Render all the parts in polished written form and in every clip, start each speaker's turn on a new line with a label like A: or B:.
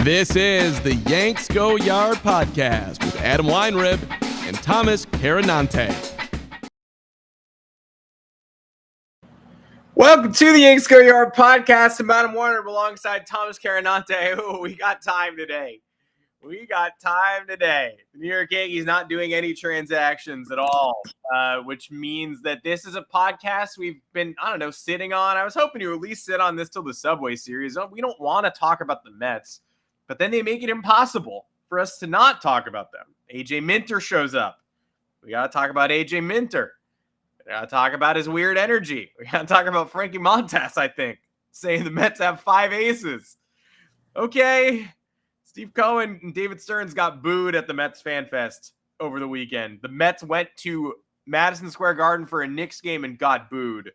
A: This is the Yanks Go Yard podcast with Adam Weinrib and Thomas Carannante.
B: Welcome to the Yanks Go Yard podcast. I'm Adam Weinrib alongside Thomas Carannante. Oh, we got time today. The New York Yankees not doing any transactions at all, which means that this is a podcast we've been, sitting on. I was hoping to at least sit on this till the Subway Series. We don't want to talk about the Mets, but then they make it impossible for us to not talk about them. AJ Minter shows up. We got to talk about AJ Minter. We got to talk about his weird energy. We got to talk about Frankie Montas, I think, saying the Mets have 5 aces. Okay. Steve Cohen and David Stearns got booed at the Mets FanFest over the weekend. The Mets went to Madison Square Garden for a Knicks game and got booed.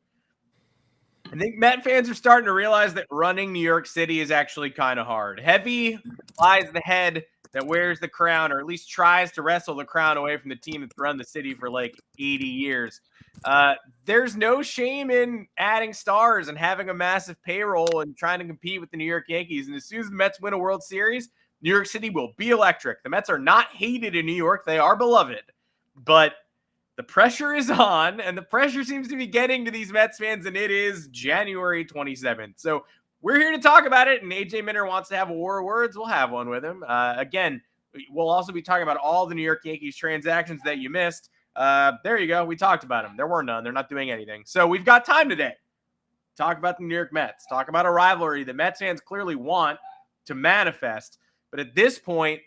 B: I think Met fans are starting to realize that running New York City is actually kind of hard. Heavy lies the head that wears the crown, or at least tries to wrestle the crown away from the team that's run the city for like 80 years. There's no shame in adding stars and having a massive payroll and trying to compete with the New York Yankees. And as soon as the Mets win a World Series, New York City will be electric. The Mets are not hated in New York. They are beloved. But the pressure is on, and the pressure seems to be getting to these Mets fans, and it is January 27th. So we're here to talk about it, and AJ Minter wants to have a war of words. We'll have one with him. Again, we'll also be talking about all the New York Yankees transactions that you missed. There you go. We talked about them. There were none. They're not doing anything. So we've got time today. Talk about the New York Mets. Talk about a rivalry that Mets fans clearly want to manifest. But at this point,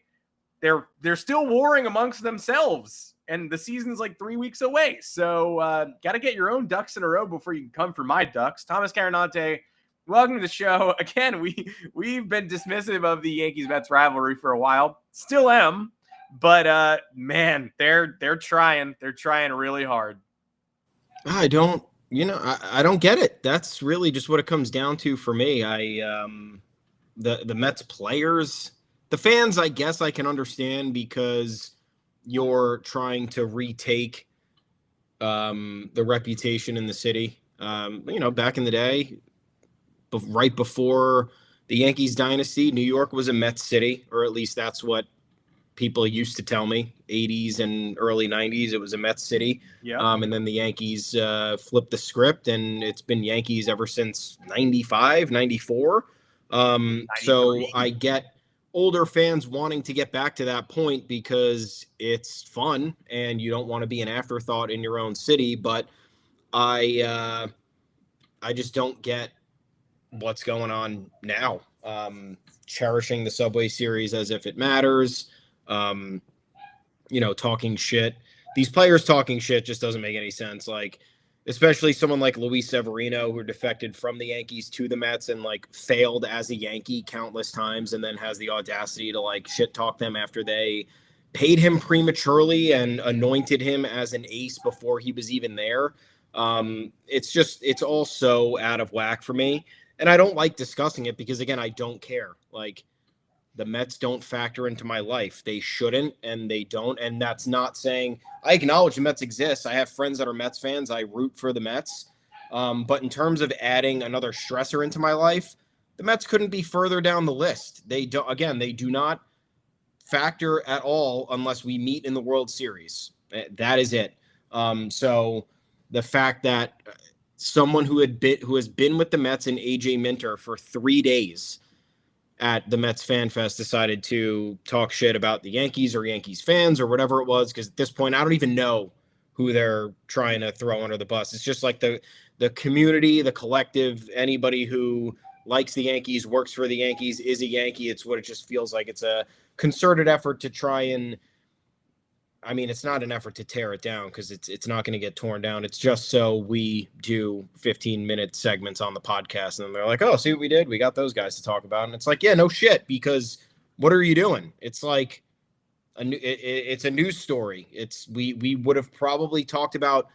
B: they're still warring amongst themselves, and the season's like 3 weeks away. So got to get your own ducks in a row before you can come for my ducks. Thomas Carannante, welcome to the show. Again, we've been dismissive of the Yankees-Mets rivalry for a while. Still am, but man, they're trying. They're trying really hard.
C: I don't get it. That's really just what it comes down to for me. The Mets players. The fans, I guess I can understand because you're trying to retake the reputation in the city. Back in the day, right before the Yankees dynasty, New York was a Mets city, or at least that's what people used to tell me. 80s and early 90s, it was a Mets city.
B: Yeah.
C: And then the Yankees flipped the script, and it's been Yankees ever since 95, 94. So I get older fans wanting to get back to that point because it's fun and you don't want to be an afterthought in your own city. But I just don't get what's going on now. Cherishing the Subway Series as if it matters. Talking shit. These players talking shit just doesn't make any sense. Like, especially someone like Luis Severino, who defected from the Yankees to the Mets and failed as a Yankee countless times, and then has the audacity to shit talk them after they paid him prematurely and anointed him as an ace before he was even there. It's all so out of whack for me. And I don't like discussing it because, again, I don't care. The Mets don't factor into my life. They shouldn't, and they don't. And that's not saying I acknowledge the Mets exist. I have friends that are Mets fans. I root for the Mets. But in terms of adding another stressor into my life, the Mets couldn't be further down the list. They do not factor at all unless we meet in the World Series. That is it. So the fact that someone who has been with the Mets and AJ Minter for 3 days at the Mets FanFest decided to talk shit about the Yankees or Yankees fans or whatever it was, because at this point, I don't even know who they're trying to throw under the bus. It's just like the community, the collective, anybody who likes the Yankees, works for the Yankees, is a Yankee. It's what it just feels like. It's a concerted effort to try and, it's not an effort to tear it down because it's not going to get torn down. It's just so we do 15-minute segments on the podcast, and then they're like, oh, see what we did? We got those guys to talk about. And it's like, yeah, no shit, because what are you doing? It's like it's a news story. We would have probably talked about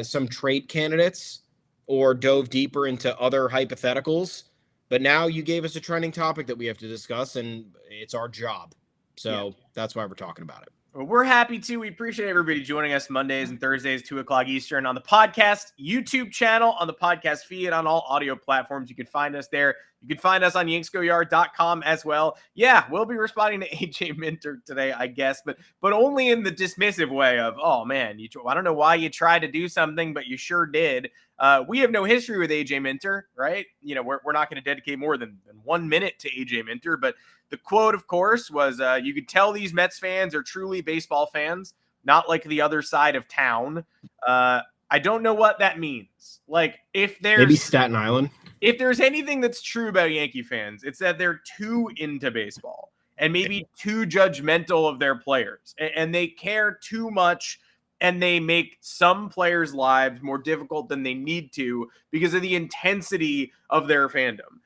C: some trade candidates or dove deeper into other hypotheticals, but now you gave us a trending topic that we have to discuss, and it's our job. So That's why we're talking about it.
B: Well, we're happy to. We appreciate everybody joining us Mondays and Thursdays, 2 o'clock Eastern on the podcast YouTube channel, on the podcast feed, on all audio platforms. You can find us there. You can find us on yanksgoyard.com as well. Yeah, we'll be responding to AJ Minter today, I guess, but only in the dismissive way of, oh man, I don't know why you tried to do something, but you sure did. We have no history with AJ Minter, right? We're not going to dedicate more than 1 minute to AJ Minter, but the quote, of course, was you could tell these Mets fans are truly baseball fans, not like the other side of town. I don't know what that means. Like,
C: maybe Staten Island.
B: If there's anything that's true about Yankee fans, it's that they're too into baseball and maybe too judgmental of their players, and they care too much, and they make some players' lives more difficult than they need to because of the intensity of their fandom.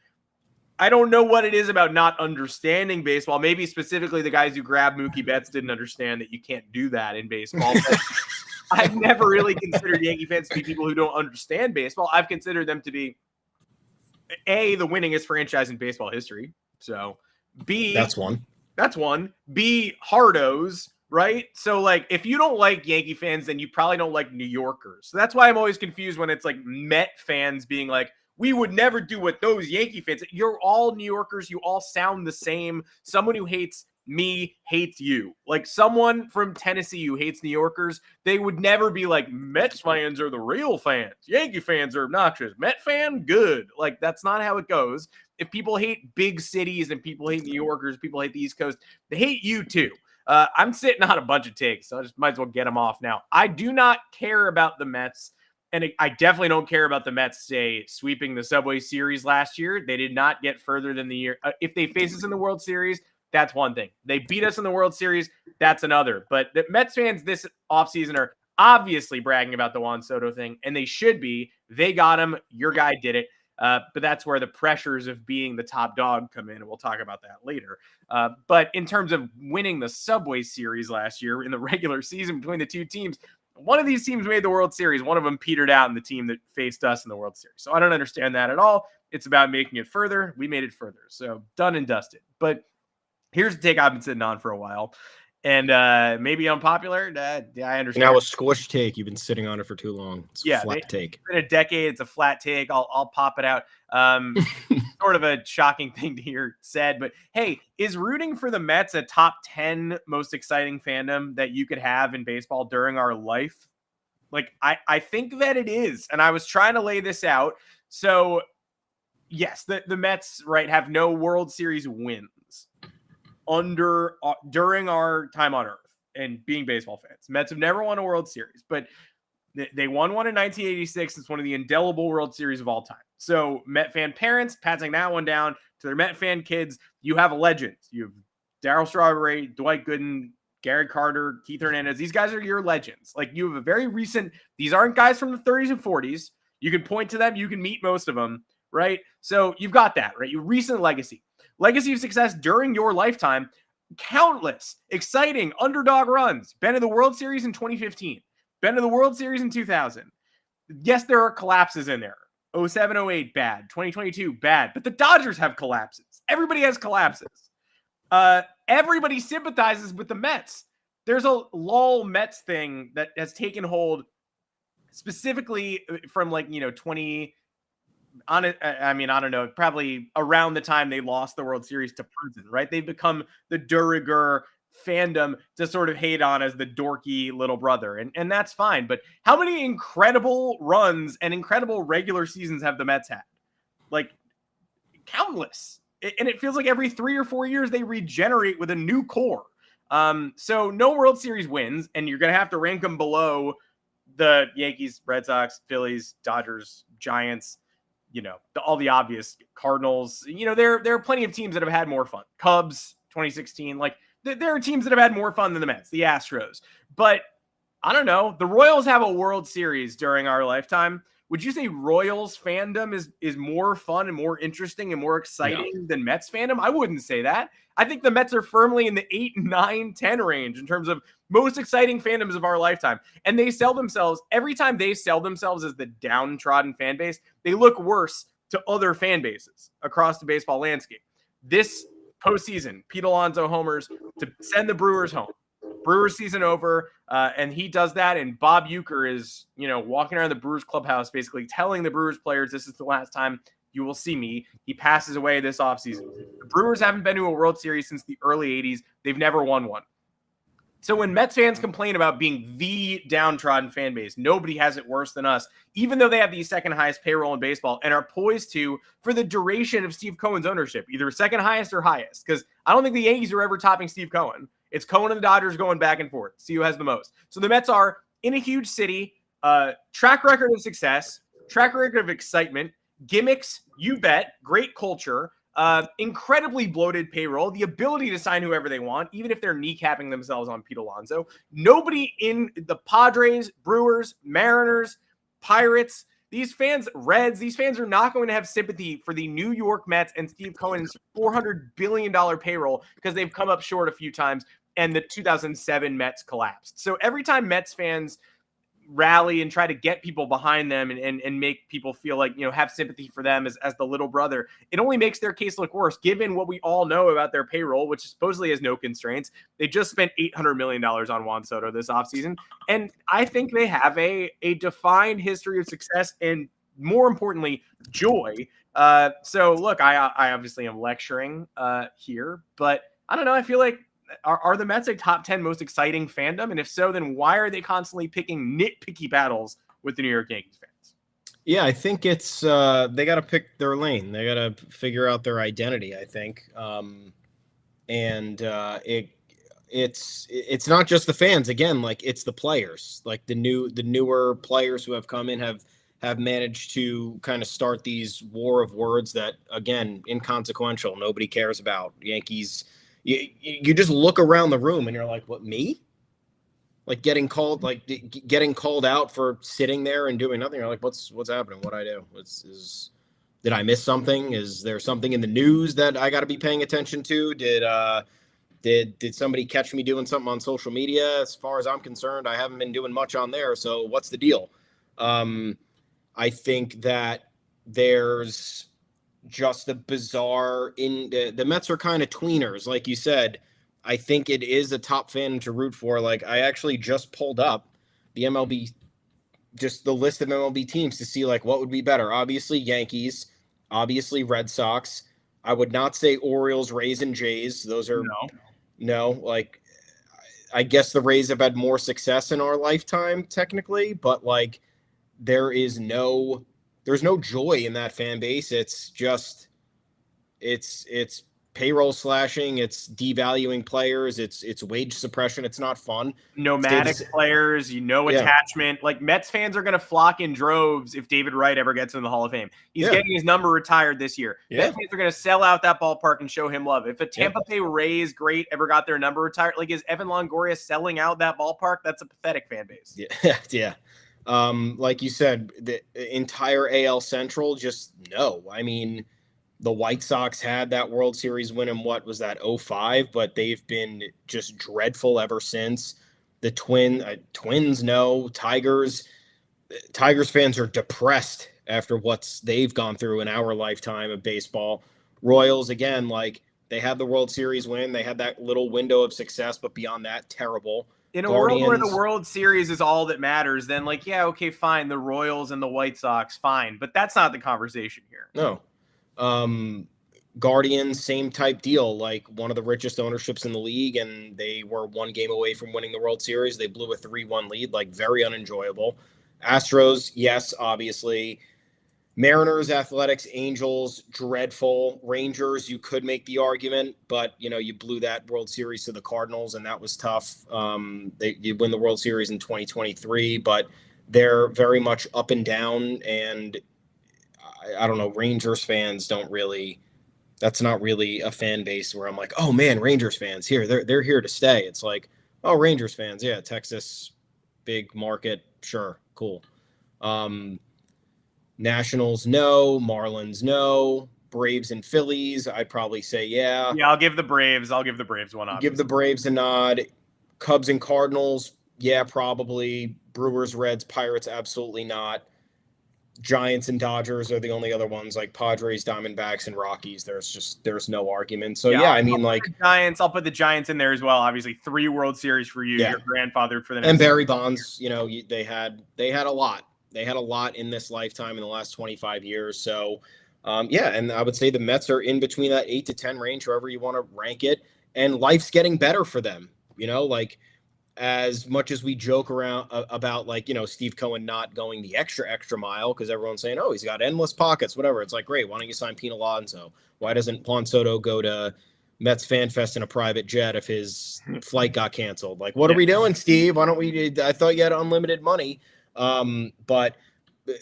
B: I don't know what it is about not understanding baseball. Maybe specifically the guys who grabbed Mookie Betts didn't understand that you can't do that in baseball. But I've never really considered Yankee fans to be people who don't understand baseball. I've considered them to be A, the winningest franchise in baseball history. So B, that's one. B, hardos, right? So like, if you don't like Yankee fans, then you probably don't like New Yorkers. So that's why I'm always confused when it's like Met fans being like, we would never do what those Yankee fans. You're all New Yorkers. You all sound the same. Someone who hates me hates you. Like someone from Tennessee who hates New Yorkers, they would never be like, Mets fans are the real fans. Yankee fans are obnoxious. Met fan, good. Like, that's not how it goes. If people hate big cities and people hate New Yorkers, people hate the East Coast, they hate you too. I'm sitting on a bunch of takes, so I just might as well get them off now. I do not care about the Mets. And I definitely don't care about the Mets, say, sweeping the Subway Series last year. They did not get further than the year. If they face us in the World Series, that's one thing. They beat us in the World Series, that's another. But the Mets fans this offseason are obviously bragging about the Juan Soto thing, and they should be. They got him. Your guy did it. But that's where the pressures of being the top dog come in, and we'll talk about that later. But in terms of winning the Subway Series last year in the regular season between the two teams, one of these teams made the World Series. One of them petered out in the team that faced us in the World Series. So I don't understand that at all. It's about making it further. We made it further. So done and dusted. But here's the take I've been sitting on for a while. And maybe unpopular. Yeah, I understand.
C: Now a squish take. You've been sitting on it for too long. It's a flat take.
B: It's been a decade. It's a flat take. I'll pop it out. Sort of a shocking thing to hear said. But hey, is rooting for the Mets a top 10 most exciting fandom that you could have in baseball during our life? Like, I think that it is. And I was trying to lay this out. So, yes, the Mets, right, have no World Series wins during our time on Earth and being baseball fans. Mets have never won a World Series, but they won one in 1986. It's one of the indelible World Series of all time. So Met fan parents passing that one down to their Met fan kids. You have legends. You have Darryl Strawberry, Dwight Gooden, Gary Carter, Keith Hernandez. These guys are your legends. Like, you have a very recent, these aren't guys from the 30s and 40s. You can point to them. You can meet most of them, right? So you've got that, right? You recent legacy of success during your lifetime. Countless exciting underdog runs. Been to the World Series in 2015. Been to the World Series in 2000. Yes, there are collapses in there. 07, 08, bad. 2022, bad. But the Dodgers have collapses. Everybody has collapses. Everybody sympathizes with the Mets. There's a lull Mets thing that has taken hold specifically from 20... I don't know, probably around the time they lost the World Series to Princeton, right? They've become the de rigueur fandom to sort of hate on as the dorky little brother. And that's fine. But how many incredible runs and incredible regular seasons have the Mets had? Like, countless. And it feels like every 3 or 4 years they regenerate with a new core. So no World Series wins, and you're going to have to rank them below the Yankees, Red Sox, Phillies, Dodgers, Giants, all the obvious, Cardinals. There are plenty of teams that have had more fun. Cubs, 2016. Like, there are teams that have had more fun than the Mets, the Astros. But I don't know. The Royals have a World Series during our lifetime. Would you say Royals fandom is more fun and more interesting and more exciting than Mets fandom? I wouldn't say that. I think the Mets are firmly in the 8, 9, 10 range in terms of most exciting fandoms of our lifetime. And they sell themselves, every time they sell themselves as the downtrodden fan base, they look worse to other fan bases across the baseball landscape. This postseason, Pete Alonso homers to send the Brewers home. Brewers season over, and he does that, and Bob Uecker is, walking around the Brewers clubhouse basically telling the Brewers players this is the last time you will see me. He passes away this offseason. The Brewers haven't been to a World Series since the early 80s. They've never won one. So when Mets fans complain about being the downtrodden fan base, nobody has it worse than us, even though they have the second highest payroll in baseball and are poised to for the duration of Steve Cohen's ownership, either second highest or highest, because I don't think the Yankees are ever topping Steve Cohen. It's Cohen and the Dodgers going back and forth. See who has the most. So the Mets are in a huge city, track record of success, track record of excitement, gimmicks, you bet, great culture, incredibly bloated payroll, the ability to sign whoever they want, even if they're kneecapping themselves on Pete Alonso. Nobody in the Padres, Brewers, Mariners, Pirates, these fans, Reds, these fans are not going to have sympathy for the New York Mets and Steve Cohen's $400 billion payroll because they've come up short a few times and the 2007 Mets collapsed. So every time Mets fans rally and try to get people behind them and make people feel like, have sympathy for them as the little brother, it only makes their case look worse, given what we all know about their payroll, which supposedly has no constraints. They just spent $800 million on Juan Soto this offseason. And I think they have a defined history of success and, more importantly, joy. So look, I obviously am lecturing here, but I don't know. I feel like Are the Mets a top 10 most exciting fandom? And if so, then why are they constantly picking nitpicky battles with the New York Yankees fans?
C: Yeah, I think it's they got to pick their lane. They got to figure out their identity, I think. It's not just the fans. Again, like it's the players, like the newer players who have come in have managed to kind of start these war of words that, again, inconsequential. Nobody cares about. Yankees. You just look around the room and you're like, what, me? Like getting called out for sitting there and doing nothing. You're like, what's happening? What'd I do? Did I miss something? Is there something in the news that I got to be paying attention to? Did somebody catch me doing something on social media? As far as I'm concerned, I haven't been doing much on there. So what's the deal? I think that there's just a bizarre the Mets are kind of tweeners, like you said. I think it is a top fan to root for. Like I actually just pulled up the MLB, just the list of MLB teams to see like what would be better. Obviously Yankees, obviously Red Sox. I would not say Orioles, Rays, and Jays. Those are no. Like I guess the Rays have had more success in our lifetime technically, but like there's no joy in that fan base. It's just, it's payroll slashing. It's devaluing players. It's wage suppression. It's not fun.
B: Nomadic players, attachment. Like Mets fans are going to flock in droves if David Wright ever gets in the Hall of Fame. He's getting his number retired this year. Mets fans are going to sell out that ballpark and show him love. If a Tampa Bay Rays great ever got their number retired, like is Evan Longoria selling out that ballpark? That's a pathetic fan base.
C: Yeah. Like you said, the entire AL Central, just no. I mean, the White Sox had that World Series win in what was that 2005, but they've been just dreadful ever since. The Twins, no. Tigers fans are depressed after what they've gone through in our lifetime of baseball. Royals, again, like they had the World Series win. They had that little window of success, but beyond that, terrible.
B: In a world where the World Series is all that matters, then like, yeah, okay, fine. The Royals and the White Sox, fine. But that's not the conversation here.
C: No. Guardians, same type deal, like one of the richest ownerships in the league, and they were one game away from winning the World Series. They blew a 3-1 lead, like very unenjoyable. Astros, yes, obviously. Mariners, Athletics, Angels, dreadful. Rangers, you could make the argument, but you blew that World Series to the Cardinals, and that was tough. You win the World Series in 2023, but they're very much up and down. And I don't know, Rangers fans don't really. That's not really a fan base where I'm like, oh man, Rangers fans here, they're here to stay. It's like, oh, Rangers fans, yeah, Texas, big market, sure, cool. Nationals, no. Marlins, no. Braves and Phillies, I'd probably say yeah.
B: Yeah, I'll give the Braves one. Obviously.
C: Give the Braves a nod. Cubs and Cardinals, yeah, probably. Brewers, Reds, Pirates, absolutely not. Giants and Dodgers are the only other ones, like Padres, Diamondbacks, and Rockies. There's no argument. So yeah, I mean, like
B: Giants. I'll put the Giants in there as well. Obviously, 3 World Series for you. Yeah. Your grandfather for them.
C: And Barry Bonds. They had a lot. They had a lot in this lifetime in the last 25 years. So Yeah, and I would say the Mets are in between that 8 to 10 range, however you want to rank it, and life's getting better for them. Like as much as we joke around about like, Steve Cohen not going the extra mile because everyone's saying, oh, he's got endless pockets, whatever. It's like, great. Why don't you sign Pete Alonso? Why doesn't Juan Soto go to Mets FanFest in a private jet if his flight got canceled? Like, what are we doing, Steve? Why don't we? I thought you had unlimited money. But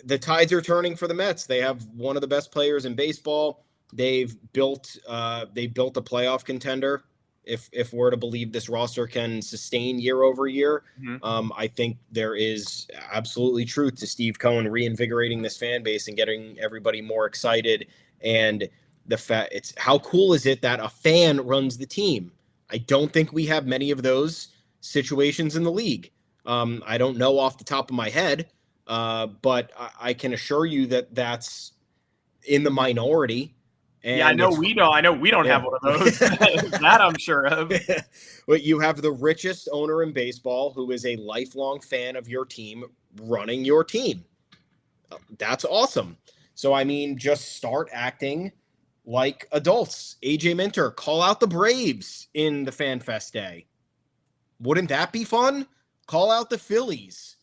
C: the tides are turning for the Mets. They have one of the best players in baseball. They've built a playoff contender. If we're to believe this roster can sustain year over year, I think there is absolutely truth to Steve Cohen reinvigorating this fan base and getting everybody more excited. And the fact it's how cool is it that a fan runs the team? I don't think we have many of those situations in the league. I don't know off the top of my head, but I can assure you that that's in the minority. And
B: I know we don't have one of those. That I'm sure of.
C: But you have the richest owner in baseball who is a lifelong fan of your team running your team. That's awesome. So, I mean, just start acting like adults. AJ Minter, call out the Braves in the FanFest day. Wouldn't that be fun? Call out the Phillies.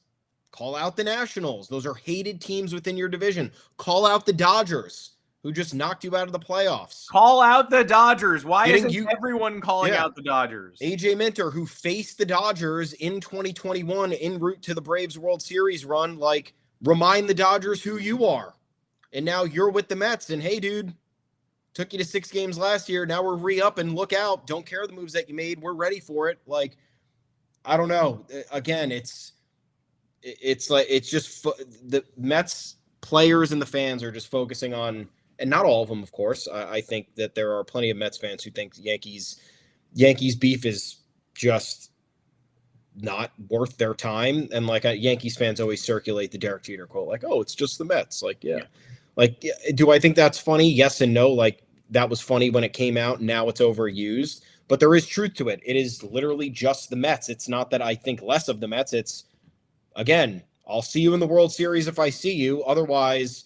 C: Call out the Nationals. Those are hated teams within your division. Call out the Dodgers, who just knocked you out of the playoffs.
B: Call out the Dodgers. Why isn't everyone calling out the Dodgers?
C: AJ Minter, who faced the Dodgers in 2021 en route to the Braves World Series run, like, remind the Dodgers who you are. And now you're with the Mets, and hey, dude, took you to 6 games last year. Now we're re-up and look out. Don't care the moves that you made. We're ready for it. Like, I don't know. Again, it's just the Mets players and the fans are just focusing on, and not all of them, of course. I think that there are plenty of Mets fans who think Yankees beef is just not worth their time. And like Yankees fans always circulate the Derek Jeter quote, like, oh, it's just the Mets. Like, yeah. Like, do I think that's funny? Yes and no. Like, that was funny when it came out, and now it's overused. But there is truth to it. It is literally just the Mets. It's not that I think less of the Mets. It's, again, I'll see you in the World Series if I see you. Otherwise,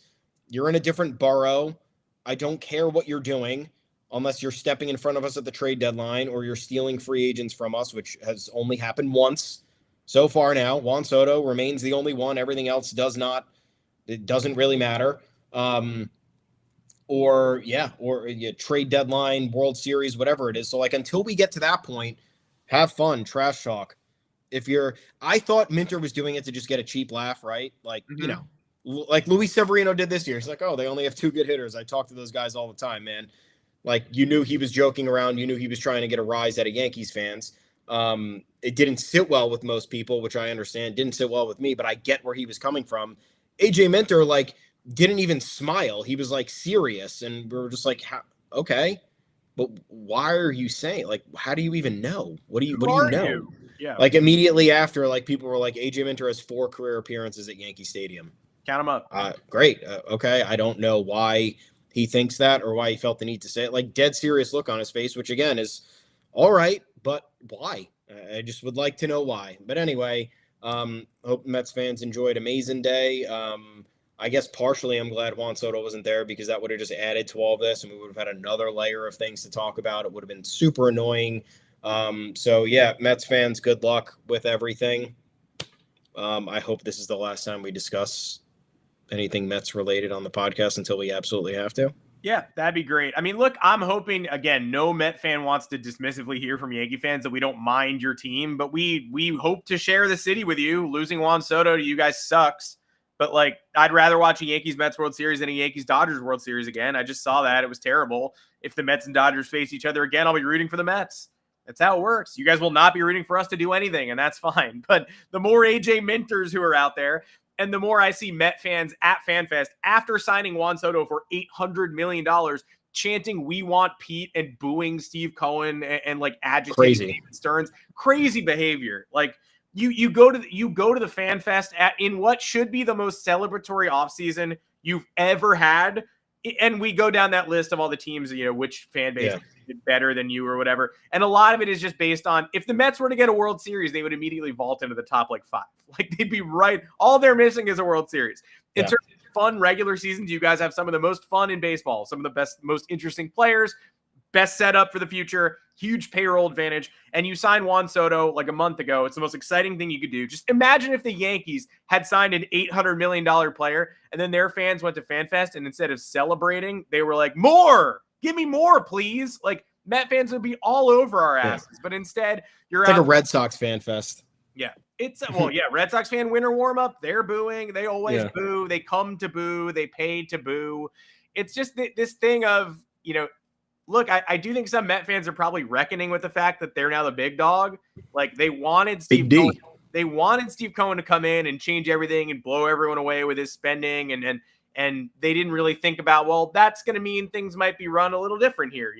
C: you're in a different borough. I don't care what you're doing unless you're stepping in front of us at the trade deadline or you're stealing free agents from us, which has only happened once so far now. Juan Soto remains the only one. Everything else does not. It doesn't really matter. Or trade deadline, World Series, whatever it is. So like until we get to that point, have fun, trash talk. I thought Minter was doing it to just get a cheap laugh, right? Like, like Luis Severino did this year. He's like, oh, they only have 2 good hitters. I talk to those guys all the time, man. Like, you knew he was joking around. You knew he was trying to get a rise out of Yankees fans. It didn't sit well with most people, which I understand. Didn't sit well with me, but I get where he was coming from. AJ Minter, like, didn't even smile. He was like serious, and we were just like, okay, but why are you saying, like, how do you even know? What do you know?
B: Yeah.
C: Like immediately after, like people were like, AJ Minter has 4 career appearances at Yankee Stadium.
B: Count them up.
C: Great. Okay. I don't know why he thinks that or why he felt the need to say it. Like dead serious look on his face, which again is all right, but why? I just would like to know why. But anyway, hope Mets fans enjoyed amazing day. I guess partially I'm glad Juan Soto wasn't there because that would have just added to all this and we would have had another layer of things to talk about. It would have been super annoying. So yeah, Mets fans, good luck with everything. I hope this is the last time we discuss anything Mets related on the podcast until we absolutely have to.
B: Yeah, that'd be great. I mean, look, I'm hoping, again, no Met fan wants to dismissively hear from Yankee fans that we don't mind your team, but we hope to share the city with you. Losing Juan Soto to you guys sucks. But, like, I'd rather watch a Yankees-Mets World Series than a Yankees-Dodgers World Series again. I just saw that. It was terrible. If the Mets and Dodgers face each other again, I'll be rooting for the Mets. That's how it works. You guys will not be rooting for us to do anything, and that's fine. But the more AJ Minters who are out there, and the more I see Met fans at FanFest after signing Juan Soto for $800 million, chanting "We want Pete" and booing Steve Cohen and like agitating David Stearns, crazy behavior. Like you go to the FanFest in what should be the most celebratory offseason you've ever had, and we go down that list of all the teams, which fan base did better than you or whatever, and a lot of it is just based on if the Mets were to get a World Series, they would immediately vault into the top like 5. Like they'd be right. All they're missing is a World Series. In terms fun regular seasons. You guys have some of the most fun in baseball, some of the best, most interesting players, best setup for the future, huge payroll advantage. And you signed Juan Soto like a month ago. It's the most exciting thing you could do. Just imagine if the Yankees had signed an $800 million player and then their fans went to FanFest and instead of celebrating, they were like, more, give me more, please. Like Met fans would be all over our asses. But instead,
C: it's like a Red Sox fan fest.
B: Yeah. Red Sox fan winter warm up. They're booing. They always boo. They come to boo. They pay to boo. It's just this thing of, look, I do think some Met fans are probably reckoning with the fact that they're now the big dog. Like they wanted Steve Cohen. They wanted Steve Cohen to come in and change everything and blow everyone away with his spending. And they didn't really think about, well, that's going to mean things might be run a little different here.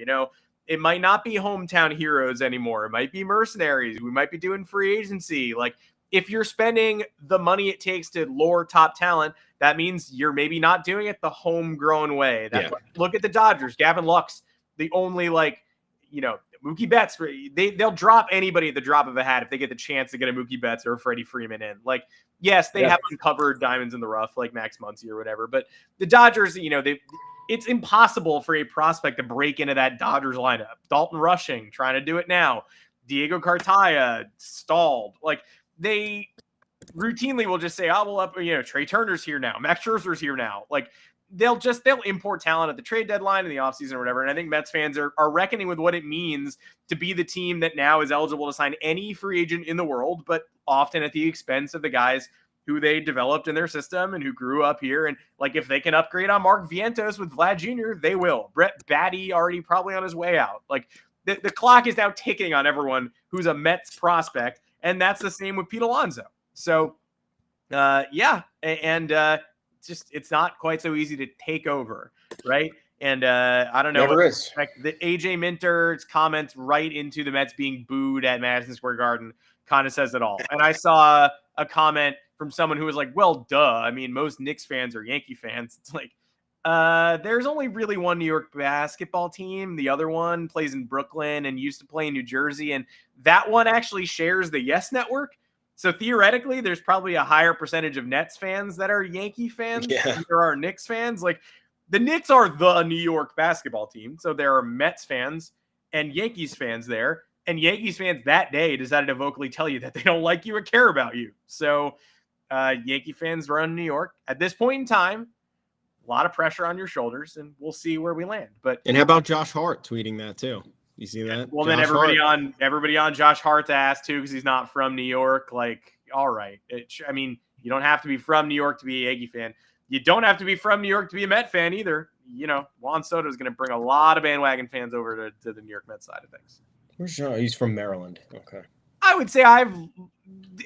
B: It might not be hometown heroes anymore. It might be mercenaries. We might be doing free agency. Like if you're spending the money it takes to lure top talent, that means you're maybe not doing it the homegrown way. Look at the Dodgers. Gavin Lux, the only Mookie Betts. They'll drop anybody at the drop of a hat if they get the chance to get a Mookie Betts or a Freddie Freeman in. Like, yes, they have uncovered diamonds in the rough like Max Muncy or whatever. But the Dodgers, it's impossible for a prospect to break into that Dodgers lineup. Dalton Rushing trying to do it now. Diego Cartaya stalled. Like they routinely will just say, "Oh, well, Trey Turner's here now. Max Scherzer's here now." Like they'll import talent at the trade deadline in the offseason or whatever. And I think Mets fans are reckoning with what it means to be the team that now is eligible to sign any free agent in the world, but often at the expense of the guys who they developed in their system and who grew up here. And like, if they can upgrade on Mark Vientos with Vlad Jr., they will. Brett Batty already probably on his way out. Like the clock is now ticking on everyone who's a Mets prospect. And that's the same with Pete Alonso. So it's not quite so easy to take over. Right. And I don't know.
C: Never is.
B: The AJ Minter's comments right into the Mets being booed at Madison Square Garden kind of says it all. And I saw a comment from someone who was like, well, duh. I mean, most Knicks fans are Yankee fans. It's like, there's only really one New York basketball team. The other one plays in Brooklyn and used to play in New Jersey. And that one actually shares the Yes Network. So theoretically, there's probably a higher percentage of Nets fans that are Yankee fans than there are Knicks fans. Like the Knicks are the New York basketball team. So there are Mets fans and Yankees fans there. And Yankees fans that day decided to vocally tell you that they don't like you or care about you. So Yankee fans run New York. At this point in time, a lot of pressure on your shoulders, and we'll see where we land.
C: And how about Josh Hart tweeting that too? You see that?
B: Well,
C: Josh
B: then everybody on Josh Hart's ass too, because he's not from New York. Like, all right. You don't have to be from New York to be a Yankee fan. You don't have to be from New York to be a Met fan either. Juan Soto is going to bring a lot of bandwagon fans over to the New York Mets side of things.
C: Where's John? He's from Maryland. Okay.
B: I would say I've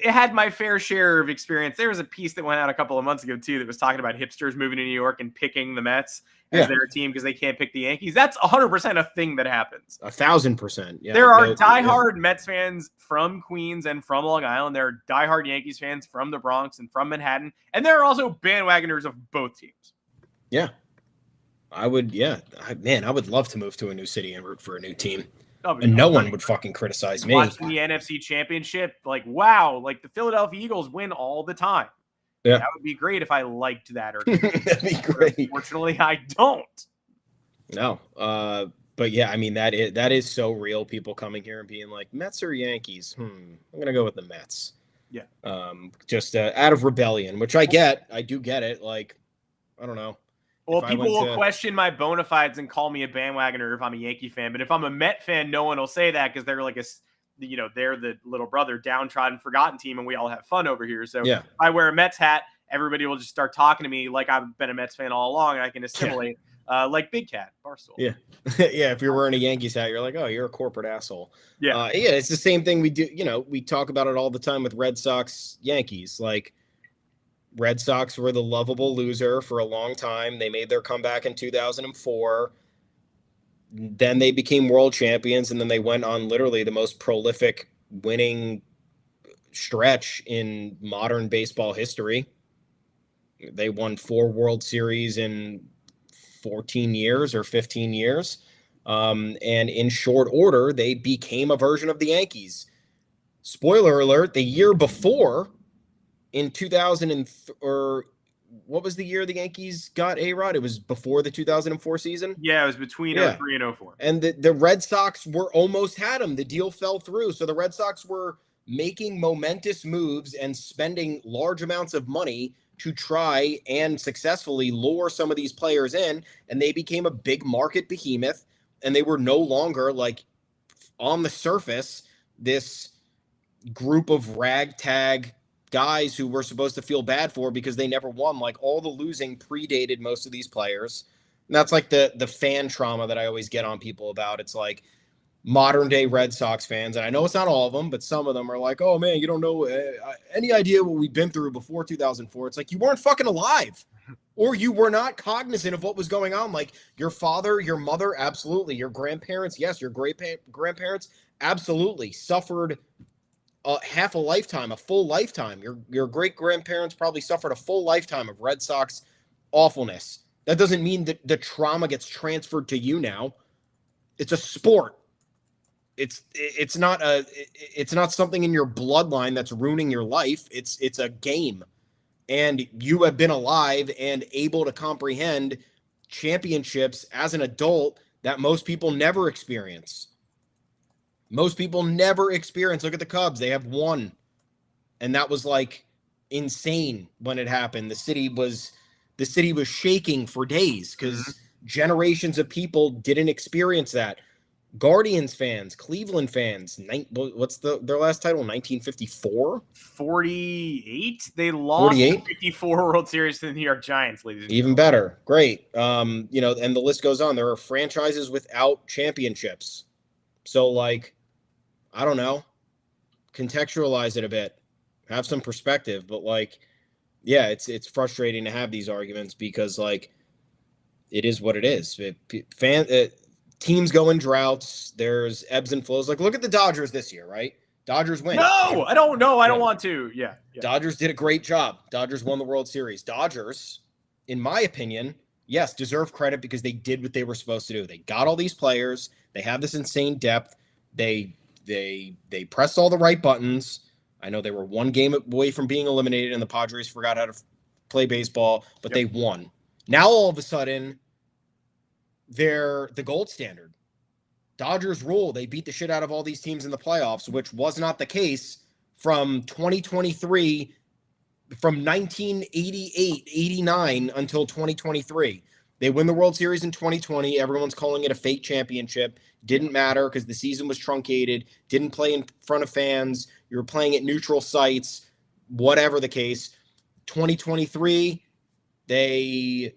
B: had my fair share of experience. There was a piece that went out a couple of months ago, too, that was talking about hipsters moving to New York and picking the Mets as their team because they can't pick the Yankees. That's 100% a thing that happens.
C: 1,000%. Yeah.
B: There are diehard Mets fans from Queens and from Long Island. There are diehard Yankees fans from the Bronx and from Manhattan. And there are also bandwagoners of both teams.
C: Yeah. I would love to move to a new city and root for a new team. And no one would fucking criticize me.
B: Watching the NFC Championship, like, wow, like the Philadelphia Eagles win all the time. Yeah. That would be great if I liked that.
C: That'd be great.
B: Unfortunately, I don't.
C: No. But yeah, I mean, that is so real. People coming here and being like, Mets or Yankees? I'm going to go with the Mets.
B: Yeah.
C: Just out of rebellion, which I get. I do get it. Like, I don't know.
B: Well, people will question my bona fides and call me a bandwagoner if I'm a Yankee fan. But if I'm a Met fan, no one will say that because they're like they're the little brother, downtrodden, forgotten team, and we all have fun over here. So if I wear a Mets hat, everybody will just start talking to me like I've been a Mets fan all along, and I can assimilate like Big Cat, Barstool.
C: Yeah. Yeah, if you're wearing a Yankees hat, you're like, oh, you're a corporate asshole. Yeah. It's the same thing we do. We talk about it all the time with Red Sox, Yankees. Like, Red Sox were the lovable loser for a long time. They made their comeback in 2004. Then they became world champions, and then they went on literally the most prolific winning stretch in modern baseball history. They won 4 World Series in 14 years or 15 years. And in short order, they became a version of the Yankees. Spoiler alert, the year before, in what was the year the Yankees got A-Rod? It was before the 2004 season.
B: Yeah, it was between 03 and 04.
C: And the Red Sox were almost had him. The deal fell through. So the Red Sox were making momentous moves and spending large amounts of money to try and successfully lure some of these players in, and they became a big market behemoth, and they were no longer, like, on the surface, this group of ragtag guys who we're supposed to feel bad for because they never won. Like, all the losing predated most of these players. And that's like the fan trauma that I always get on people about. It's like modern day Red Sox fans, and I know it's not all of them, but some of them are like, oh man, you don't know any idea what we've been through before 2004. It's like, you weren't fucking alive, or you were not cognizant of what was going on. Like, your father, your mother, absolutely. Your grandparents, yes. Your grandparents, absolutely suffered half a lifetime, a full lifetime. Your great grandparents probably suffered a full lifetime of Red Sox awfulness. That doesn't mean that the trauma gets transferred to you now. It's a sport. It's not something in your bloodline that's ruining your life. It's a game, and you have been alive and able to comprehend championships as an adult that most people never experience. Most people never experience. Look at the Cubs; they have one, and that was like insane when it happened. The city was shaking for days because generations of people didn't experience that. Guardians fans, Cleveland fans, what's their last title? 1954?
B: 48? They lost 48? The 54 World Series to the New York Giants, ladies and
C: gentlemen. Even better. Great. And the list goes on. There are franchises without championships. So, like, I don't know. Contextualize it a bit. Have some perspective. But, like, yeah, it's frustrating to have these arguments because, like, it is what it is. Teams go in droughts. There's ebbs and flows. Like, look at the Dodgers this year, right? Dodgers win.
B: No, I don't know. I don't want to. Yeah.
C: Dodgers did a great job. Dodgers won the World Series. Dodgers, in my opinion, yes, deserve credit because they did what they were supposed to do. They got all these players. They have this insane depth. They pressed all the right buttons. I know they were one game away from being eliminated, and the Padres forgot how to play baseball, but they won. Now, all of a sudden, they're the gold standard. Dodgers rule. They beat the shit out of all these teams in the playoffs, which was not the case from 2023, from 1988, 89 until 2023. They win the World Series in 2020. Everyone's calling it a fake championship. Didn't matter because the season was truncated. Didn't play in front of fans. You were playing at neutral sites. Whatever the case. 2023, they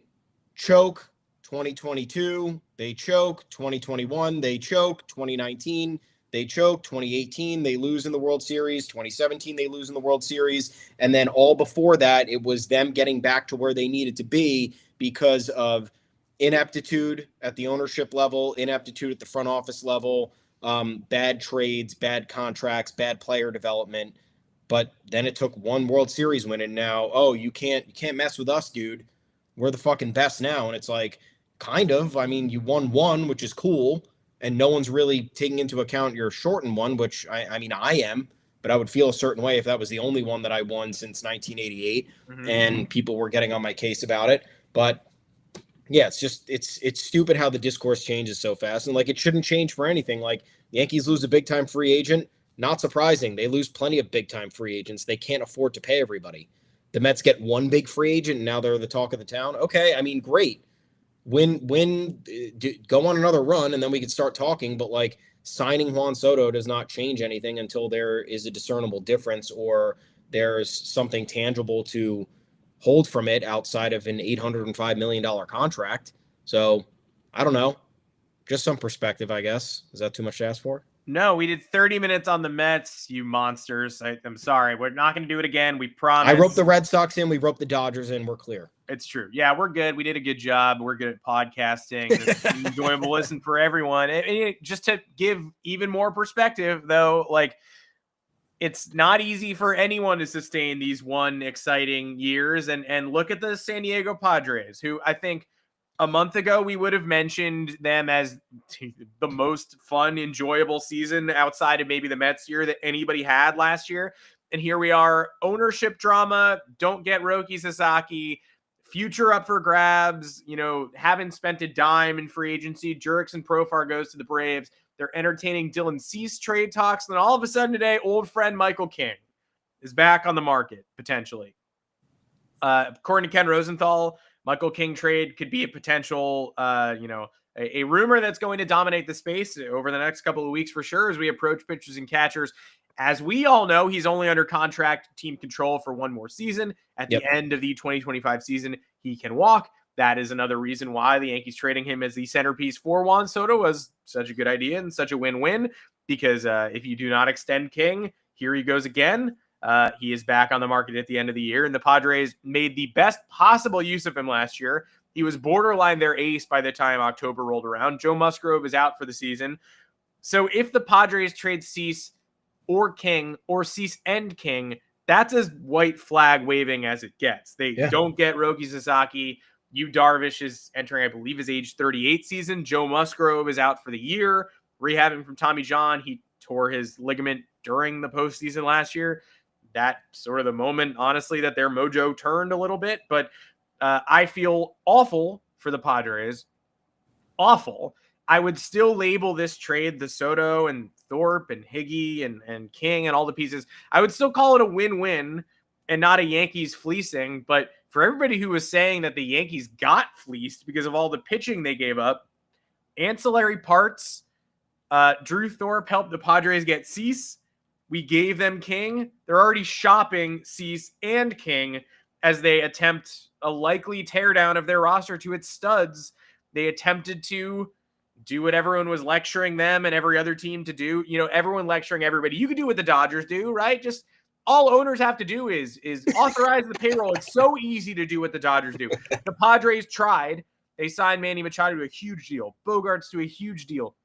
C: choke. 2022, they choke. 2021, they choke. 2019, they choke. 2018, they lose in the World Series. 2017, they lose in the World Series. And then all before that, it was them getting back to where they needed to be because of ineptitude at the ownership level, ineptitude at the front office level, bad trades, bad contracts, bad player development. But then it took one World Series win, and now, oh, you can't mess with us, dude. We're the fucking best now. And it's like, kind of. I mean, you won one, which is cool, and no one's really taking into account your shortened one, which I mean, I am, but I would feel a certain way if that was the only one that I won since 1988, and people were getting on my case about it. But yeah, it's stupid how the discourse changes so fast, and like it shouldn't change for anything. Like Yankees lose a big time free agent, not surprising. They lose plenty of big time free agents. They can't afford to pay everybody. The Mets get one big free agent, and now they're the talk of the town. Okay, I mean, great. Go on another run, and then we could start talking. But like signing Juan Soto does not change anything until there is a discernible difference or there's something tangible to hold from it outside of an $805 million contract. So I don't know. Just some perspective, I guess. Is that too much to ask for?
B: No, we did 30 minutes on the Mets, you monsters. I'm sorry. We're not going to do it again. We promise.
C: I roped the Red Sox in. We roped the Dodgers in. We're clear.
B: It's true. Yeah, we're good. We did a good job. We're good at podcasting. It's an enjoyable listen for everyone. And just to give even more perspective, though, like it's not easy for anyone to sustain these one exciting years. And look at the San Diego Padres, who I think a month ago we would have mentioned them as the most fun, enjoyable season outside of maybe the Mets year that anybody had last year. And here we are, ownership drama. Don't get Roki Sasaki. future up for grabs, haven't spent a dime in free agency. Jurickson Profar goes to the Braves. They're entertaining Dylan Cease trade talks. And then all of a sudden today, old friend Michael King is back on the market, potentially. According to Ken Rosenthal, Michael King trade could be a potential, a rumor that's going to dominate the space over the next couple of weeks for sure as we approach pitchers and catchers. As we all know, he's only under contract team control for one more season. At the end of the 2025 season, he can walk. That is another reason why the Yankees trading him as the centerpiece for Juan Soto was such a good idea and such a win-win, because if you do not extend King, here he goes again. He is back on the market at the end of the year, and the Padres made the best possible use of him last year. He was borderline their ace by the time October rolled around. Joe Musgrove is out for the season. So if the Padres trade Cease or King, or Cease and King, that's as white flag waving as it gets. They don't get Roki Sasaki. Yu Darvish is entering, I believe, his age 38 season. Joe Musgrove is out for the year, rehabbing from Tommy John. He tore his ligament during the postseason last year. That's sort of the moment, honestly, that their mojo turned a little bit. But I feel awful for the Padres. Awful. I would still label this trade, the Soto and Thorpe and Higgy and King and all the pieces, I would still call it a win-win and not a Yankees fleecing. But for everybody who was saying that the Yankees got fleeced because of all the pitching they gave up, ancillary parts, Drew Thorpe helped the Padres get Cease. We gave them King. They're already shopping Cease and King as they attempt a likely teardown of their roster to its studs. They attempted to do what everyone was lecturing them and every other team to do. Everyone lecturing everybody. You could do what the Dodgers do, right? Just all owners have to do is authorize the payroll. It's so easy to do what the Dodgers do. The Padres tried. They signed Manny Machado to a huge deal. Bogarts to a huge deal.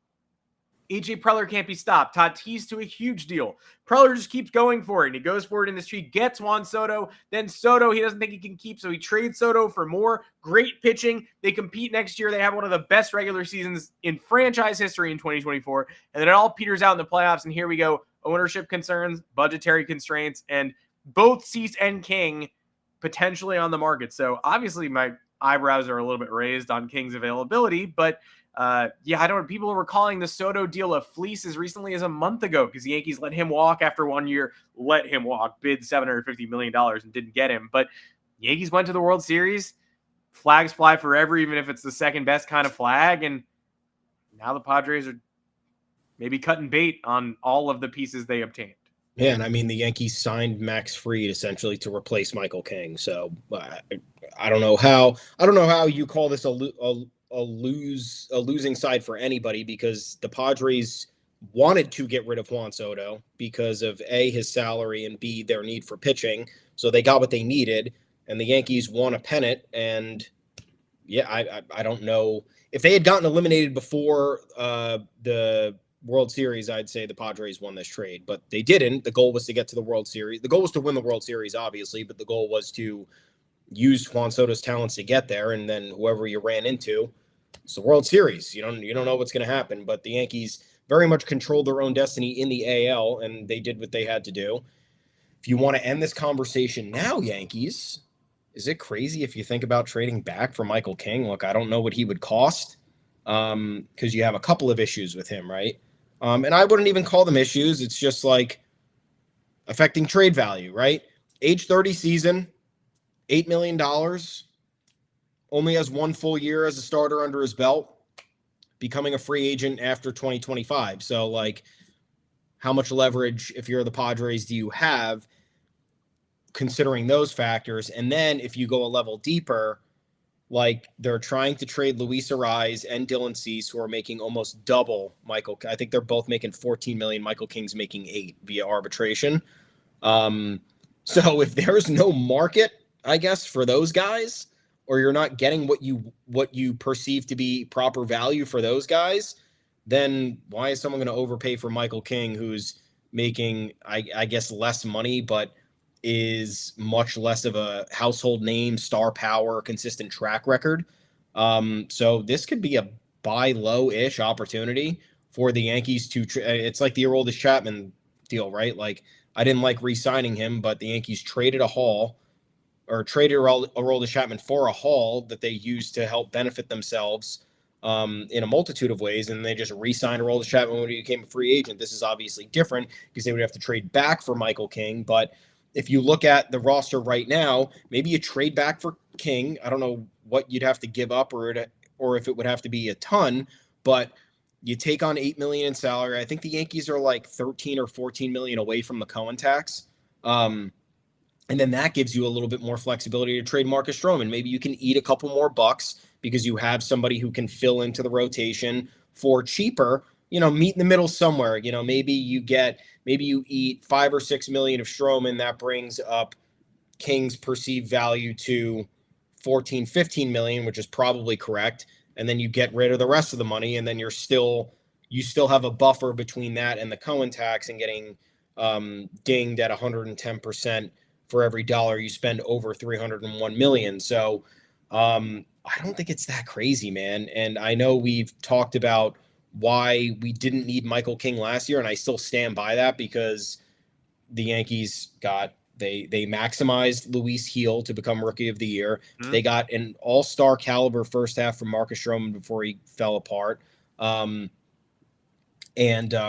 B: AJ Preller can't be stopped. Tatis to a huge deal. Preller just keeps going for it, and he goes for it in the street, gets Juan Soto. Then Soto, he doesn't think he can keep, so he trades Soto for more great pitching. They compete next year. They have one of the best regular seasons in franchise history in 2024, and then it all peters out in the playoffs, and here we go. Ownership concerns, budgetary constraints, and both Cease and King potentially on the market. So obviously my eyebrows are a little bit raised on King's availability, but I don't know. People were calling the Soto deal a fleece as recently as a month ago because the Yankees let him walk after 1 year, bid $750 million and didn't get him. But Yankees went to the World Series. Flags fly forever, even if it's the second best kind of flag. And now the Padres are maybe cutting bait on all of the pieces they obtained.
C: Yeah, and I mean, the Yankees signed Max Fried essentially to replace Michael King. So I don't know how you call this a losing side for anybody, because the Padres wanted to get rid of Juan Soto because of A, his salary, and B, their need for pitching. So they got what they needed, and the Yankees won a pennant. And I don't know if they had gotten eliminated before the World Series, I'd say the Padres won this trade, but they didn't. The goal was to get to the World Series. The goal was to win the World Series, obviously, but the goal was to use Juan Soto's talents to get there, and then whoever you ran into, it's the World Series. You don't know what's going to happen, but the Yankees very much controlled their own destiny in the AL, and they did what they had to do. If you want to end this conversation now, Yankees, is it crazy if you think about trading back for Michael King? Look, I don't know what he would cost because you have a couple of issues with him, right? And I wouldn't even call them issues. It's just like affecting trade value, right? Age 30 season, $8 million, only has 1 full year as a starter under his belt, becoming a free agent after 2025. So, like, how much leverage, if you're the Padres, do you have considering those factors? And then if you go a level deeper, like, they're trying to trade Luis Ariz and Dylan Cease, who are making almost double Michael. I think they're both making $14 million. Michael King's making $8 million via arbitration. So if there's no market, I guess, for those guys, or you're not getting what you perceive to be proper value for those guys, then why is someone going to overpay for Michael King, who's making, I guess, less money, but is much less of a household name, star power, consistent track record? So this could be a buy low-ish opportunity for the Yankees to it's like the Aroldis Chapman deal, right? Like, I didn't like re-signing him, but the Yankees traded a haul or traded Aroldis Chapman for a haul that they used to help benefit themselves in a multitude of ways, and they just re-signed Aroldis Chapman when he became a free agent. This is obviously different because they would have to trade back for Michael King, but if you look at the roster right now, maybe you trade back for King. I don't know what you'd have to give up or if it would have to be a ton, but you take on $8 million in salary. I think the Yankees are like 13 or 14 million away from the Cohen tax. And then that gives you a little bit more flexibility to trade Marcus Stroman. Maybe you can eat a couple more bucks because you have somebody who can fill into the rotation for cheaper, meet in the middle somewhere. Maybe you eat 5 or 6 million of Stroman. That brings up King's perceived value to 14, 15 million, which is probably correct. And then you get rid of the rest of the money. And then you still have a buffer between that and the Cohen tax and getting dinged at 110% for every dollar you spend over 301 million. So I don't think it's that crazy, man. And I know we've talked about why we didn't need Michael King last year, and I still stand by that because the Yankees they maximized Luis Gil to become Rookie of the Year. Mm-hmm. They got an all-star caliber first half from Marcus Stroman before he fell apart. And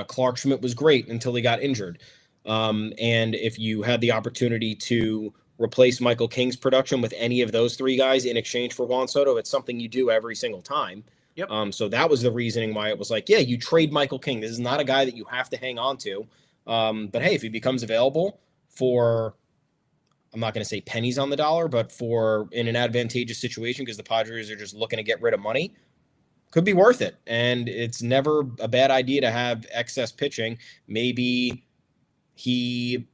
C: Clark Schmidt was great until he got injured. And if you had the opportunity to replace Michael King's production with any of those three guys in exchange for Juan Soto, it's something you do every single time. Yep. So that was the reasoning why it was like, yeah, you trade Michael King. This is not a guy that you have to hang on to. But hey, if he becomes available for, I'm not going to say pennies on the dollar, but for in an advantageous situation because the Padres are just looking to get rid of money, could be worth it. And it's never a bad idea to have excess pitching. Maybe he's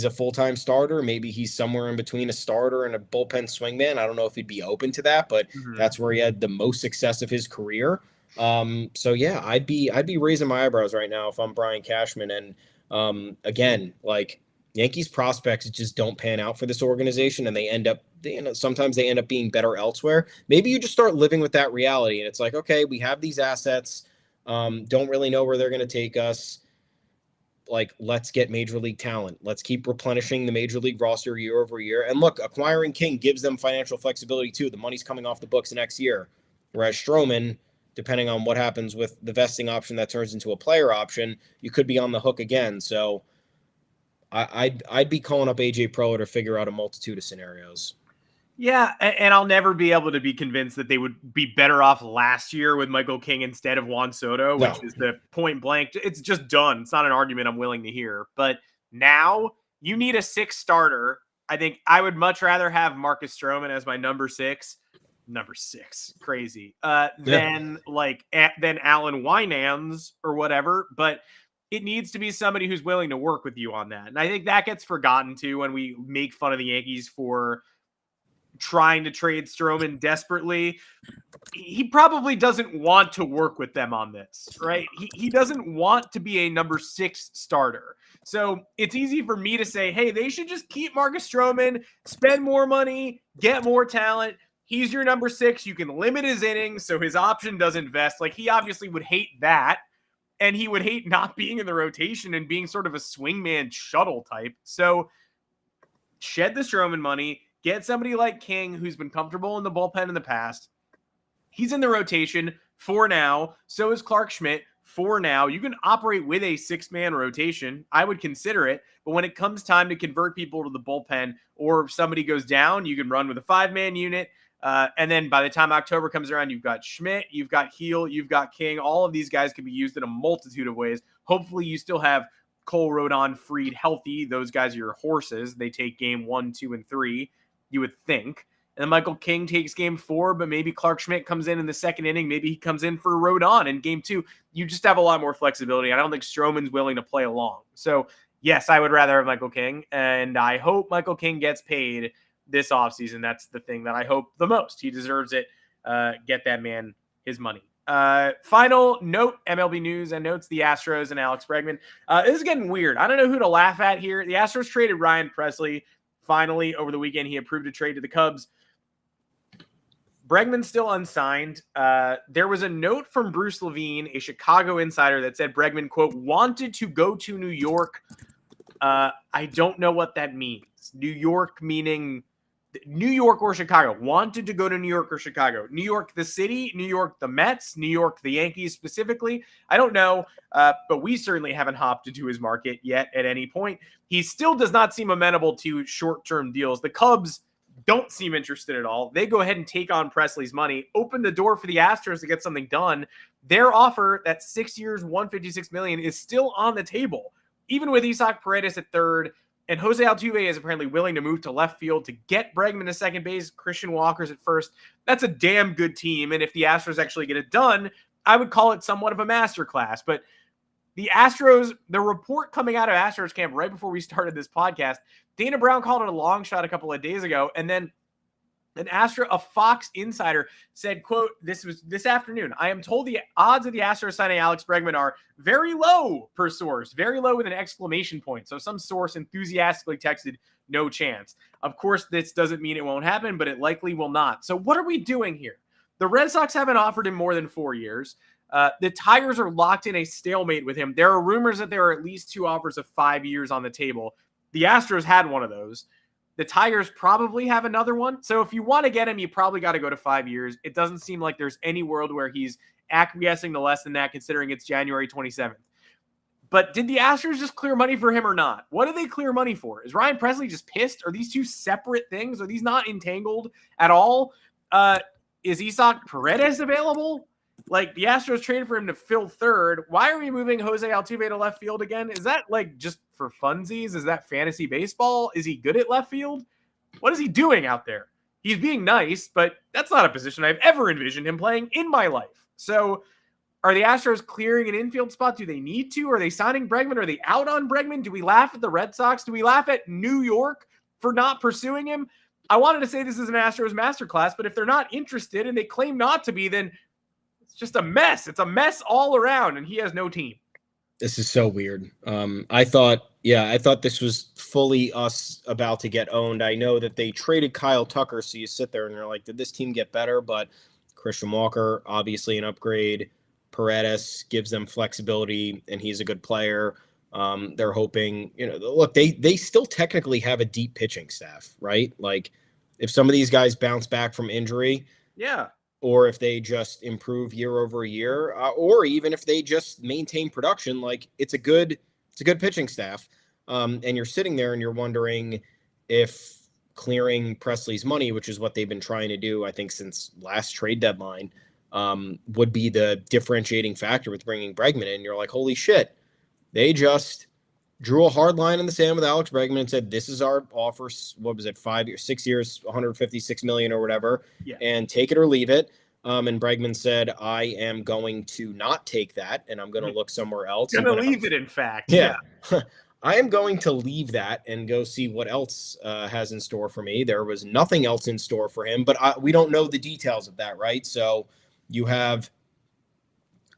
C: a full-time starter. Maybe he's somewhere in between a starter and a bullpen swingman. I don't know if he'd be open to that, but that's where he had the most success of his career. So yeah, I'd be raising my eyebrows right now if I'm Brian Cashman. And again, like Yankees prospects just don't pan out for this organization, and sometimes they end up being better elsewhere. Maybe you just start living with that reality, and it's like, okay, we have these assets, don't really know where they're going to take us. Like, let's get major league talent. Let's keep replenishing the major league roster year over year. And look, acquiring King gives them financial flexibility too. The money's coming off the books next year. Whereas Stroman, depending on what happens with the vesting option that turns into a player option, you could be on the hook again. So I'd be calling up AJ Preller to figure out a multitude of scenarios.
B: Yeah, and I'll never be able to be convinced that they would be better off last year with Michael King instead of Juan Soto, which is the point blank. It's just done. It's not an argument I'm willing to hear. But now you need a 6 starter. I think I would much rather have Marcus Stroman as my number 6. Number 6, crazy. Than Alan Winans or whatever. But it needs to be somebody who's willing to work with you on that. And I think that gets forgotten too when we make fun of the Yankees for trying to trade Stroman desperately. He probably doesn't want to work with them on this, right? He doesn't want to be a number 6 starter. So it's easy for me to say, hey, they should just keep Marcus Stroman, spend more money, get more talent. He's your number 6. You can limit his innings so his option doesn't vest. Like, he obviously would hate that. And he would hate not being in the rotation and being sort of a swingman shuttle type. So shed the Stroman money, get somebody like King, who's been comfortable in the bullpen in the past. He's in the rotation for now. So is Clark Schmidt for now. You can operate with a 6-man rotation. I would consider it. But when it comes time to convert people to the bullpen, or if somebody goes down, you can run with a 5-man unit. And then by the time October comes around, you've got Schmidt, you've got Gil, you've got King. All of these guys can be used in a multitude of ways. Hopefully you still have Cole, Rodon, Fried healthy. Those guys are your horses. They take game 1, 2, and 3, you would think. And then Michael King takes game 4, but maybe Clark Schmidt comes in the second inning. Maybe he comes in for Rodon in game 2. You just have a lot more flexibility. I don't think Stroman's willing to play along. So yes, I would rather have Michael King, and I hope Michael King gets paid this offseason. That's the thing that I hope the most. He deserves it. Get that man his money. Final note, MLB news and notes, the Astros and Alex Bregman. This is getting weird. I don't know who to laugh at here. The Astros traded Ryan Presley. Finally, over the weekend, he approved a trade to the Cubs. Bregman's still unsigned. There was a note from Bruce Levine, a Chicago insider, that said Bregman, quote, wanted to go to New York I don't know what that means. New York meaning New York or Chicago. Wanted to go to New York or Chicago. New York, the city. New York, the Mets. New York, the Yankees specifically. I don't know, but we certainly haven't hopped into his market yet at any point. He still does not seem amenable to short-term deals. The Cubs don't seem interested at all. They go ahead and take on Presley's money, open the door for the Astros to get something done. Their offer, that 6 years, $156 million, is still on the table, even with Isaac Paredes at third. And Jose Altuve is apparently willing to move to left field to get Bregman to second base. Christian Walker's at first. That's a damn good team. And if the Astros actually get it done, I would call it somewhat of a masterclass. But the Astros, the report coming out of Astros camp right before we started this podcast, Dana Brown called it a long shot a couple of days ago. And then a Fox insider said, quote, this was this afternoon, I am told the odds of the Astros signing Alex Bregman are very low per source, very low with an exclamation point. So some source enthusiastically texted, no chance. Of course, this doesn't mean it won't happen, but it likely will not. So what are we doing here? The Red Sox haven't offered him more than 4 years. The Tigers are locked in a stalemate with him. There are rumors that there are at least 2 offers of 5 years on the table. The Astros had one of those. The Tigers probably have another one. So if you want to get him, you probably got to go to 5 years. It doesn't seem like there's any world where he's acquiescing to less than that, considering it's January 27th. But did the Astros just clear money for him or not? What did they clear money for? Is Ryan Presley just pissed? Are these two separate things? Are these not entangled at all? Is Isaac Paredes available? Like, the Astros traded for him to fill third. Why are we moving Jose Altuve to left field again? Is that like just for funsies? Is that fantasy baseball? Is he good at left field? What is he doing out there? He's being nice, but that's not a position I've ever envisioned him playing in my life. So are the Astros clearing an infield spot? Do they need to? Are they signing Bregman? Are they out on Bregman? Do we laugh at the Red Sox? Do we laugh at New York for not pursuing him? I wanted to say this is an Astros masterclass, but if they're not interested and they claim not to be, then it's just a mess. It's a mess all around, and he has no team.
C: This is so weird. I thought this was fully us about to get owned. I know that they traded Kyle Tucker, so you sit there and you're like, did this team get better? But Christian Walker, obviously an upgrade. Paredes gives them flexibility, and he's a good player. They're hoping, look, they still technically have a deep pitching staff, right? Like, if some of these guys bounce back from injury,
B: yeah,
C: or if they just improve year over year, or even if they just maintain production, like, it's a good pitching staff. And you're sitting there and you're wondering if clearing Presley's money, which is what they've been trying to do, I think, since last trade deadline, would be the differentiating factor with bringing Bregman in. You're like, holy shit, they just drew a hard line in the sand with Alex Bregman and said, this is our offer. What was it? 5 years, 6 years, $156 million or whatever, and take it or leave it. And Bregman said, I am going to not take that, and I'm going to look somewhere else.
B: Going to leave it, in fact.
C: Yeah. I am going to leave that and go see what else has in store for me. There was nothing else in store for him, but we don't know the details of that, right? So you have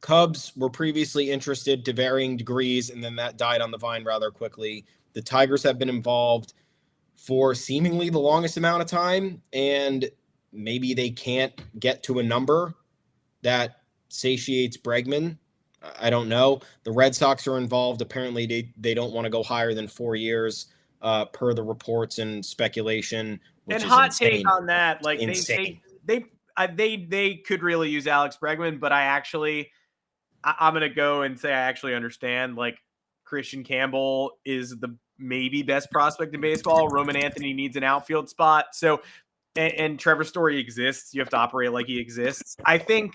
C: Cubs were previously interested to varying degrees, and then that died on the vine rather quickly. The Tigers have been involved for seemingly the longest amount of time, and maybe they can't get to a number that satiates Bregman. I don't know. The Red Sox are involved. Apparently, they don't want to go higher than 4 years, per the reports and speculation. Which
B: and
C: is
B: hot
C: insane.
B: Take on that, like
C: Insane.
B: they could really use Alex Bregman, but I'm going to go and say I actually understand. Like, Christian Campbell is the maybe best prospect in baseball. Roman Anthony needs an outfield spot. So, and Trevor Story exists. You have to operate like he exists. I think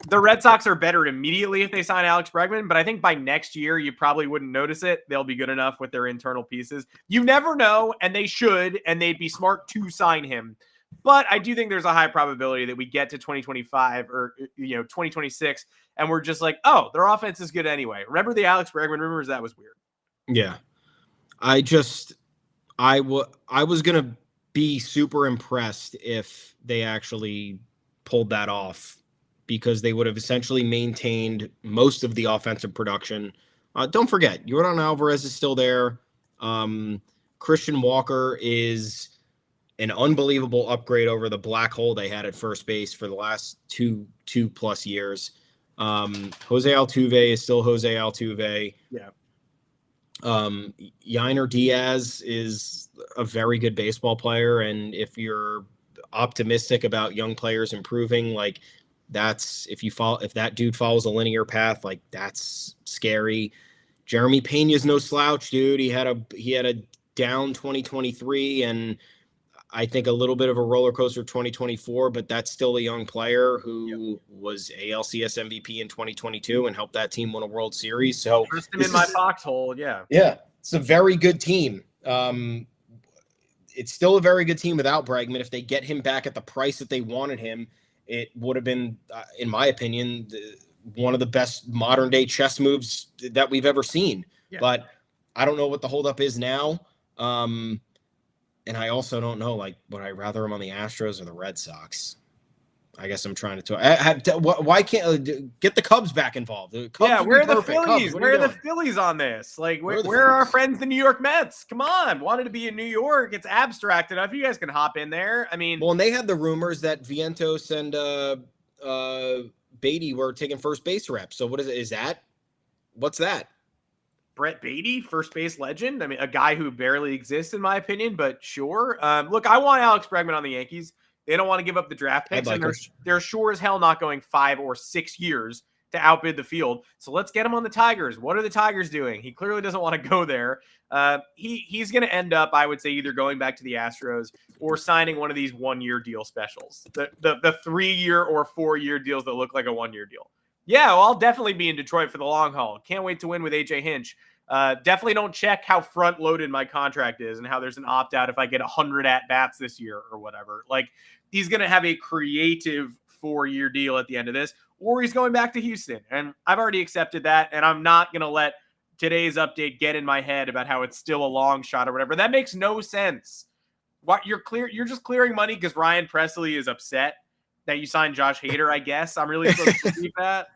B: the Red Sox are better immediately if they sign Alex Bregman, but I think by next year, you probably wouldn't notice it. They'll be good enough with their internal pieces. You never know, and they should, and they'd be smart to sign him. But I do think there's a high probability that we get to 2025 or 2026, and we're just like, oh, their offense is good anyway. Remember the Alex Bregman rumors? That was weird.
C: Yeah. I was going to be super impressed if they actually pulled that off, because they would have essentially maintained most of the offensive production. Don't forget, Yordan Alvarez is still there. Christian Walker is an unbelievable upgrade over the black hole they had at first base for the last two plus years. Jose Altuve is still Jose Altuve.
B: Yeah.
C: Yainer Diaz is a very good baseball player, and if you're optimistic about young players improving, like if that dude follows a linear path, like that's scary. Jeremy Pena's no slouch, dude. He had a down 2023 and I think a little bit of a roller coaster 2024, but that's still a young player who was ALCS MVP in 2022 and helped that team win a World Series. So
B: first him in my foxhole, yeah.
C: It's a very good team. It's still a very good team without Bregman. If they get him back at the price that they wanted him, it would have been, in my opinion, one of the best modern day chess moves that we've ever seen. Yeah. But I don't know what the holdup is now. And I also don't know, like, would I rather him on the Astros or the Red Sox? I guess I'm trying to why can't get the Cubs back involved?
B: Cubs where are the Phillies? Where are the Phillies on this? Like, where are our friends, the New York Mets? Come on, wanted to be in New York. It's abstract enough. You guys can hop in there. I mean,
C: well, and they had the rumors that Vientos and Beatty were taking first base reps. So what is it? Is that what's that?
B: Brett Beatty, first base legend. I mean, a guy who barely exists in my opinion, but sure. Look, I want Alex Bregman on the Yankees. They don't want to give up the draft picks, and they're sure as hell not going 5 or 6 years to outbid the field. So let's get him on the Tigers. What are the Tigers doing? He clearly doesn't want to go there. He's going to end up, I would say, either going back to the Astros or signing one of these 1-year deal specials, the 3-year or 4-year deals that look like a 1-year deal. Yeah, well, I'll definitely be in Detroit for the long haul. Can't wait to win with AJ Hinch. Definitely don't check how front loaded my contract is and how there's an opt out if I get 100 at bats this year or whatever. Like, he's going to have a creative 4-year deal at the end of this, or he's going back to Houston. And I've already accepted that. And I'm not going to let today's update get in my head about how it's still a long shot or whatever. That makes no sense. What you're just clearing money because Ryan Presley is upset that you signed Josh Hader, I guess. I'm really supposed to believe that.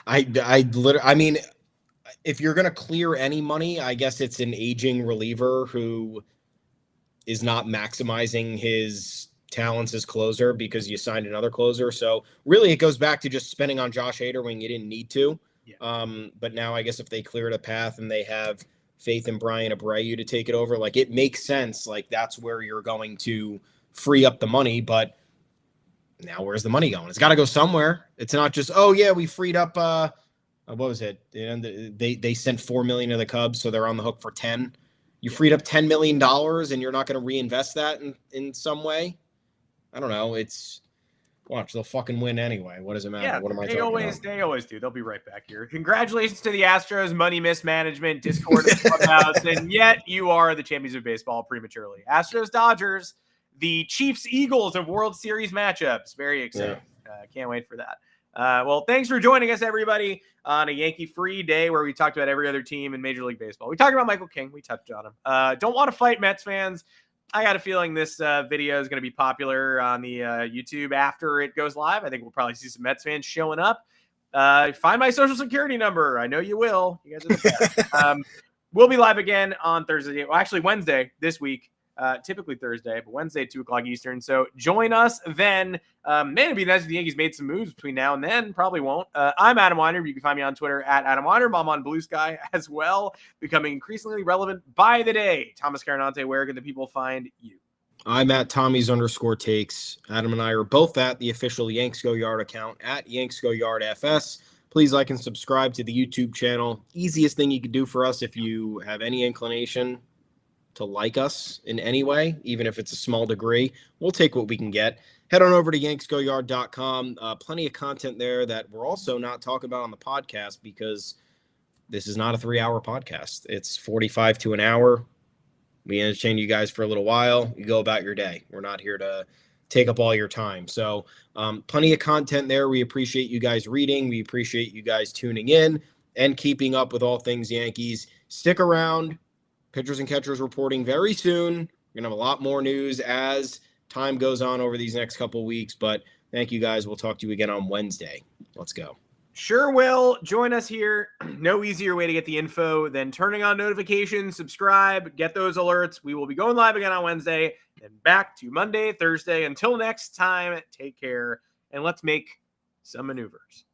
C: I mean, if you're going to clear any money, I guess it's an aging reliever who is not maximizing his talents as closer because you signed another closer. So really it goes back to just spending on Josh Hader when you didn't need to. Yeah. But now I guess if they cleared a path and they have faith in Brian Abreu to take it over, like it makes sense. Like that's where you're going to free up the money. But now where's the money going? It's got to go somewhere. It's not just, oh yeah, we freed up, what was it? And they sent $4 million to the Cubs, so they're on the hook for 10. You freed up $10 million, and you're not going to reinvest that in some way. I don't know. Watch, they'll fucking win anyway. What does it matter?
B: Yeah,
C: what am I talking about?
B: They always do. They'll be right back here. Congratulations to the Astros, money mismanagement, discord in the clubhouse, and yet you are the champions of baseball prematurely. Astros, Dodgers, the Chiefs, Eagles of World Series matchups. Very exciting. Yeah. Can't wait for that. Well, thanks for joining us, everybody, on a Yankee-free day where we talked about every other team in Major League Baseball. We talked about Michael King. We touched on him. Don't want to fight Mets fans. I got a feeling this video is going to be popular on the YouTube after it goes live. I think we'll probably see some Mets fans showing up. Find my social security number. I know you will. You guys are the best. We'll be live again on Thursday. Well, actually, Wednesday this week. Typically Thursday, but Wednesday, 2:00 Eastern. So join us then. Man, it'd be nice if the Yankees made some moves between now and then. Probably won't. I'm Adam Weinrib. You can find me on Twitter at Adam Weinrib. I'm on Blue Sky as well, becoming increasingly relevant by the day. Thomas Carannante, where can the people find you?
C: I'm at Tommy's_takes. Adam and I are both at the official Yanks Go Yard account at Yanks Go Yard FS. Please like and subscribe to the YouTube channel. Easiest thing you could do for us if you have any inclination to like us in any way, even if it's a small degree. We'll take what we can get. Head on over to yanksgoyard.com. Plenty of content there that we're also not talking about on the podcast because this is not a 3-hour podcast. It's 45 to an hour. We entertain you guys for a little while. You go about your day. We're not here to take up all your time. So plenty of content there. We appreciate you guys reading. We appreciate you guys tuning in and keeping up with all things Yankees. Stick around. Pitchers and catchers reporting very soon. We're going to have a lot more news as time goes on over these next couple weeks. But thank you guys. We'll talk to you again on Wednesday. Let's go.
B: Sure will. Join us here. No easier way to get the info than turning on notifications, subscribe, get those alerts. We will be going live again on Wednesday and back to Monday, Thursday. Until next time, take care and let's make some maneuvers.